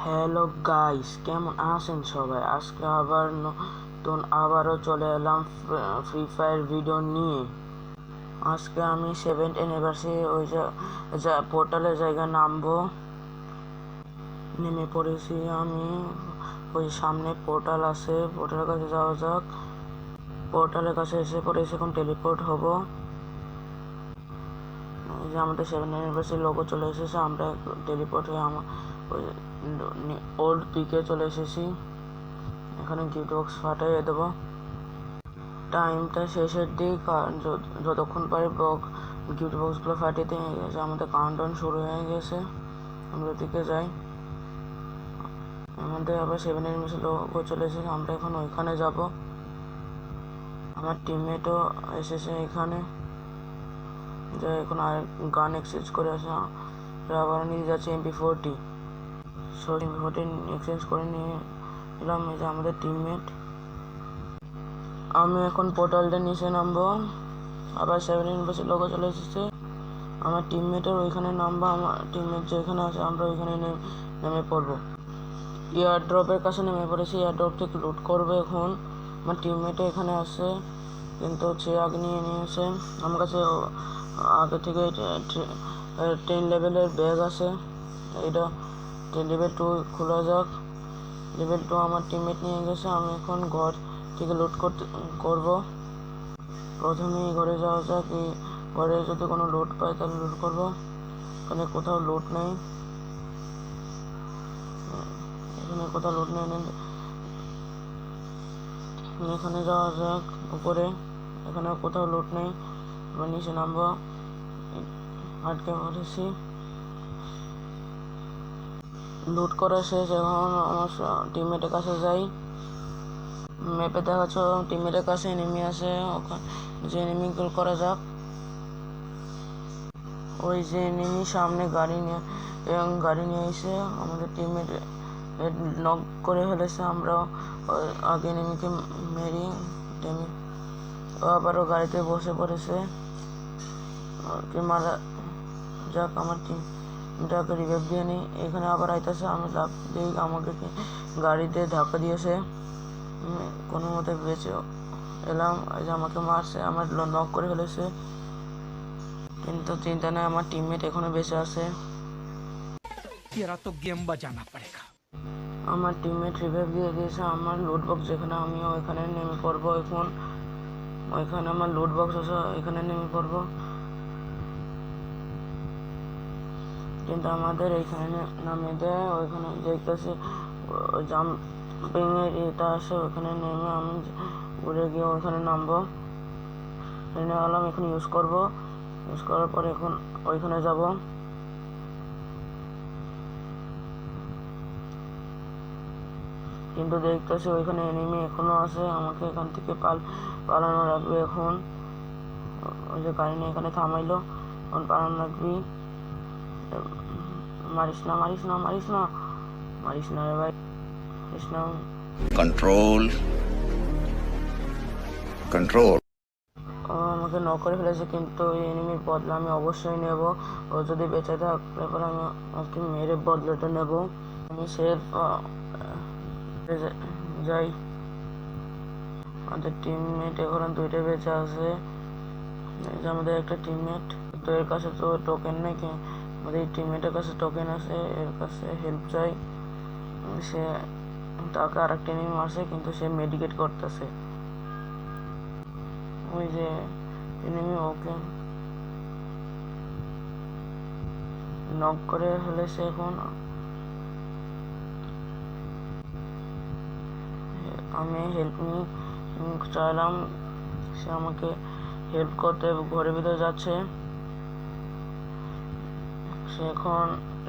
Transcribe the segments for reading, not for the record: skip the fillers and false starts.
Hello guys, কেমন আছেন সবাই? আজকে আবার আবারও চলে এলাম ফ্রি ফায়ার ভিডিও নিয়ে। আজকে আমি 7th অ্যানিভার্সারি পোর্টালের জায়গায় নেমে পড়েছি আমি। ওই সামনে পোর্টাল আছে, পোর্টালের কাছে যাওয়া যাক। পোর্টালের কাছে এসে পড়েছি, এখন টেলিপোর্ট হব। এই যে আমাদের 7th অ্যানিভার্সারি লোগো চলে এসেছে, আমরা টেলিপোর্ট হয়ে আমার ওল্ড পিকে চলে এসেছি। এখানে গিফট বক্স ফাটাইয়ে দেবো। টাইমটা শেষের দিক, যতক্ষণ পারি গিফট বক্সগুলো ফাটিয়ে দিয়ে গেছে। আমাদের কাউন্টডাউন শুরু হয়ে গেছে, আমরা দিকে যাই। আমাদের আবার 7 এনিমিস লোগো চলে এসেছে, আমরা এখন ওইখানে যাব। আমার টিমমেটও এসেছে এখানে, যা এখন আর গান এক্সচেঞ্জ করে আসে। আবার নিয়ে যাচ্ছে MP40, MP40 এক্সচেঞ্জ করে নিয়ে এলাম। এই যে আমাদের টিমমেট। আমি এখন পোর্টালটা নিচে নামবো। আবার 7 এনিভার্সারি লোগো চলে এসেছে। আমার টিমমেটের ওইখানে নামবো, আমার টিমমেট যেখানে আছে আমরা ওইখানে নেমে পড়বো। এয়ার ড্রপের কাছে নেমে পড়েছি, এয়ার ড্রপ থেকে লুট করবো এখন। আমার টিমমেটও এখানে আছে, কিন্তু সে আগে নিয়ে নিয়েছে। আমার কাছে আগে থেকে 10 লেভেলের ব্যাগ আছে। এটা লেভেল 2 খোলা যাক। লেভেল 2 আমার টিমমেট নিয়ে গেছে। আমি এখন ঘর থেকে লুট করবো। প্রথমেই ঘরে যাওয়া যাক। এই ঘরে যদি কোনো লুট পাই তাহলে লুট করবো। এখানে কোথাও লুট নেই, এখানে যাওয়া যাক উপরে। এখানে কোথাও লুট নেই, এবার নিচে নামবো। আটকে পড়েছি। লুট করা শেষ, এখন আমার টিমমেটের কাছে যাই। ম্যাপে দেখাচ্ছ টিমমেটের কাছে এনিমি আছে, ওখানে যে এনিমি করা যাক। ওই যে এনিমি সামনে গাড়ি নিয়ে এসে আমাদের টিমমেট নক করে ফেলেছে। আমরা আগে এনিমিকে মেরি ও আবারও গাড়িতে বসে পড়েছে। মারা যাক, আমার টিমটাকে রিভাইভ দিয়ে নিই। এখানে আবার আইতেছে, আমি লাভ দিই, আমাকে গাড়িতে ধাক্কা দিয়েছে। কোনো মতে বেঁচে এলাম। যে আমাকে মারছে, আমার নক করে ফেলেছে, কিন্তু চিন্তা নেই, আমার টিমমেট এখনো বেঁচে আছে। আমার টিমমেট রিভাইভ দিয়ে দিয়েছে। আমার লুট বক্স যেখানে, আমি ওইখানে নেমে পড়বো এখন। ওইখানে আমার লুট বক্স আছে, ওইখানে নেমে পড়বো। কিন্তু আমাদের এইখানে নামিয়ে দেয়। ওইখানে দেখতেছি জাম্পিং এর এটা আসে, ওইখানে নেমে আমি উড়ে গিয়ে ওইখানে নামবো। নেমে গেলাম, এখন ইউজ করার পরে এখন ওইখানে যাব। কিন্তু দেখতেছি ওইখানে এনিমি এখনো আছে, আমাকে এখান থেকে পালানো রাখবে এখন। ওই যে গাড়ি নিয়ে এখানে থামাইলো, এখন পালানো রাখবি। মারিস না রে ভাই, মারিস না। Control control. ও আমাকে নক করে ফেলেছে, কিন্তু ওই এনিমির বদলা আমি অবশ্যই নেব। ও যদি বেঁচে থাকলে পরে আমি ওকে মেরে বদলাটা নেব। আমি সেফ যাই। আমাদের টিমমেট এখন 2টা বেঁচে আছে। এই যে আমাদের একটা টিমমেট, তো এর কাছে তো টোকেন নেই, আমাদের এই টিমমেটের কাছে টোকেন আছে, এর কাছে হেল্প চাই। সে তাকে আর একটা এনিমি মারছে, কিন্তু সে মেডিকেট করতেছে। ওই যে এনিমি ওকে নক করে ফেলেছে। এখন আমি হেল্প নিয়ে চাইলাম, সে আমাকে হেল্প করতে ঘরের ভিতরে যাচ্ছে। সে এখন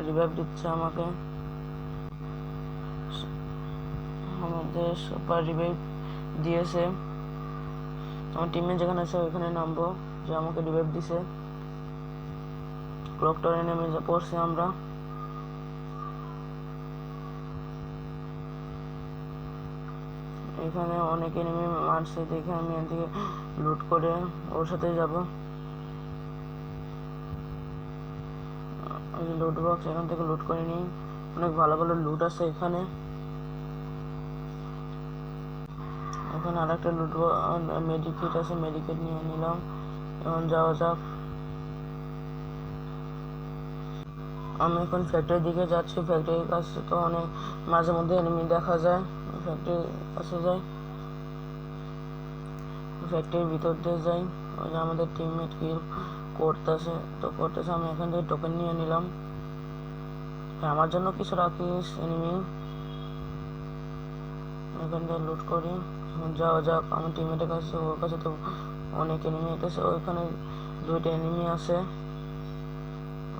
রিভাইভ দিচ্ছে আমাকে। আমাদের সুপার রিভাইভ দিয়েছে। আমার টিমে যেখানে আছে ওইখানে নামবো, যে আমাকে রিভাইভ দিছে। ক্লক টাওয়ারে নেমে পড়ছি আমরা। এখানে অনেক এনিমি মারছে দেখে আমি এদিকে লুট করে ওর সাথে যাব। ওই লুট বক্স এখান থেকে লুট করে নিই। অনেক ভালো ভালো লুট আছে এখানে। এখানে আর একটা লুট মেডিকেট আছে, মেডিকেট নিয়ে নিলাম। এখন যাওয়া যাক। আমি এখন ফ্যাক্টরির দিকে যাচ্ছি। ফ্যাক্টরির কাছে তো অনেক মাঝে মধ্যে এনিমি দেখা যায়। ফ্যাক্টরির কাছে যাই, ফ্যাক্টরির ভিতর দিয়ে যাই। ওই যে আমাদের টিমমেট কিল করতেছে, আমি এখান থেকে টোকেন নিয়ে নিলাম। আমার জন্য কিছু রাখিস এনিমি, এখান থেকে লুট করি। এখন যাওয়া যাক আমার টিমমেটের কাছে। ওর কাছে তো অনেক এনিমি আছে, ওইখানে 2টা এনিমি আছে।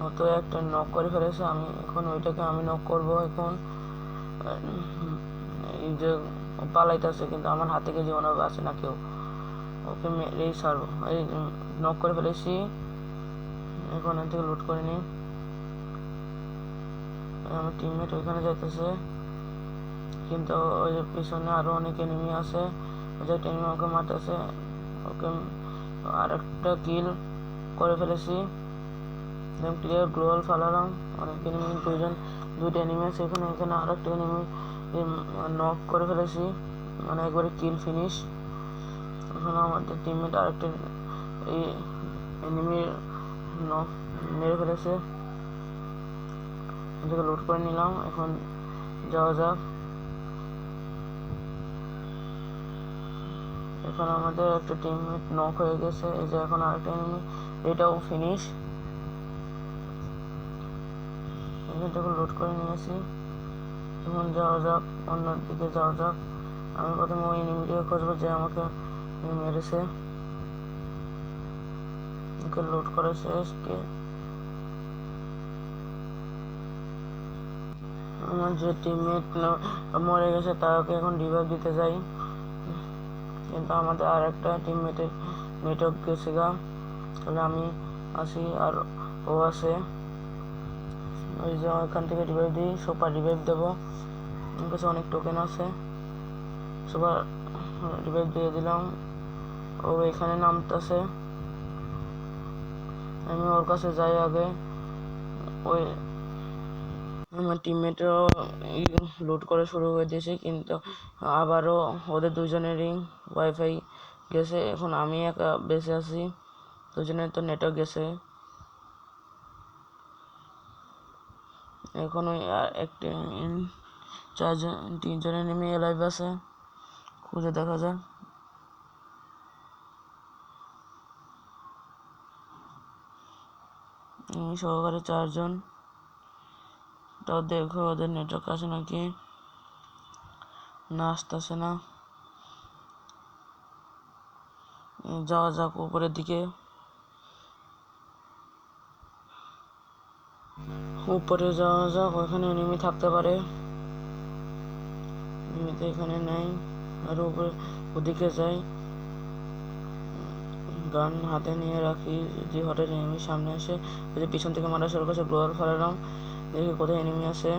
ও তো একটা নক করে ফেলেছে, আমি এখন ওইটাকে আমি নক করব। এখন এই যে পালাইতেছে, কিন্তু আমার হাতে থেকে জীবন আছে না কেউ, ওকে মেরেই ছাড়বো। এই নক করে ফেলেছি, এখন এর থেকে লুট করে নিই। আমার টিমমেট ওইখানে যাইতেছে, কিন্তু ওই যে পিছনে আরো অনেক এনিমি আছে। ওই যে একটা এনিমি আমাকে মারতেছে, ওকে আর একটা কিল করে ফেলেছি। ক্লিয়ার গ্লোয়াল ফালালাম। অনেক এনিমি, 2টা এনিমি আছে এখানে। এখানে আর একটা এনিমি নক করে ফেলেছি, মানে একবারে কিল ফিনিশ। এখন আমাদের টিমমেট আরেকটা এই এনিমির নক মেরে ফেলেছে, এদিকে লুট করে নিলাম। এখন যাওয়া যাক। এখন আমাদের একটা টিমমেট নক হয়ে গেছে। এই যে এখন আরেকটা এনিমি, এটাও ফিনিশ। এখান থেকে লুট করে নিয়েছি। এখন যাওয়া যাক, অন্য দিকে যাওয়া যাক। আমি প্রথমে ওই এনিমিটাকে খুঁজবো যে আমাকে মেরেছে। ওকে লুট করে শেষ। আমার যে টিমমেট মরে গেছে তাকে এখন রিভাইভ দিতে যাই, কিন্তু আমাদের আর একটা টিমমেটের নেটওয়ার্ক গেছে গা। তাহলে আমি আসি আর ও আছে। ওই যে ওখান থেকে রিভাইভ দিই, সুপার রিভাইভ দেবো। আমার কাছে অনেক টোকেন আছে, সুপার রিভাইভ দিয়ে দিলাম। ও এখানে নামতেছে, আমি ওর কাছে যাই আগে। ওই আমার টিমমেটও লুট করে শুরু করে দিয়েছে, কিন্তু আবারও ওদের 2জনেরই ওয়াইফাই গেছে। এখন আমি একা বেঁচে আছি, 2জনের তো নেটওয়ার্ক গেছে। এখন ওই একটি 3জনের নেমে লাইভ আছে, খুঁজে দেখা যায়। সহকারে 4জন, তাও দেখো ওদের নেটওয়ার্ক আছে নাকি। না, আসতেছে না। যাওয়া যাক উপরের দিকে। উপরে যাওয়া যাক, ওখানে এনিমি থাকতে পারে। এনিমি তো এখানে নেই। আর উপরে ওদিকে যাই, গান হাতে নিয়ে রাখি, যদি হঠাৎ এনিমি সামনে আসে। যদি পিছন থেকে মারা শুরু করছে, গ্লোয়াল ফালালাম, দেখি কোথায় এনিমি আছে।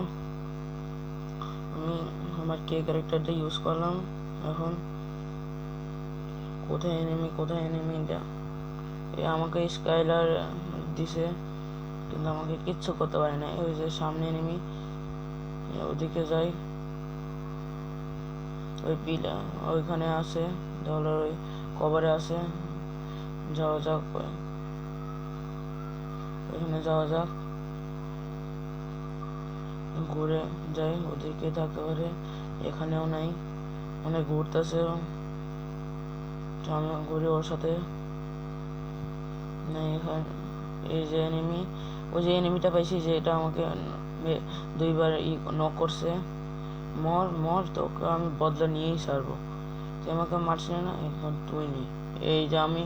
আমি আমার কে ক্যারেক্টারটা ইউজ করলাম। এখন কোথায় এনিমিটা? আমাকে স্কাইলার দিছে, কিন্তু আমাকে কিচ্ছু করতে পারে না। ওই যে সামনে এনিমি, ওদিকে যাই। ওই পিলা ওইখানে আছে, তাহলে ওই কভারে আছে। যাওয়া যাক, ওইখানে যাওয়া যাক। ঘুরে যাই, ওদিকে থাকতে পারে। এখানেও নাই, অনেক ঘুরতেছে। আমি ঘুরি ওর সাথে। নাই এখানে এই যে এনিমি, ওই যে এনিমিটা পাইছি, যে এটা আমাকে 2বার নক করছে। মর তোকে আমি বদলা নিয়েই ছাড়বো। তুই আমাকে মারছিস না, এখন তুই নি। এই যে আমি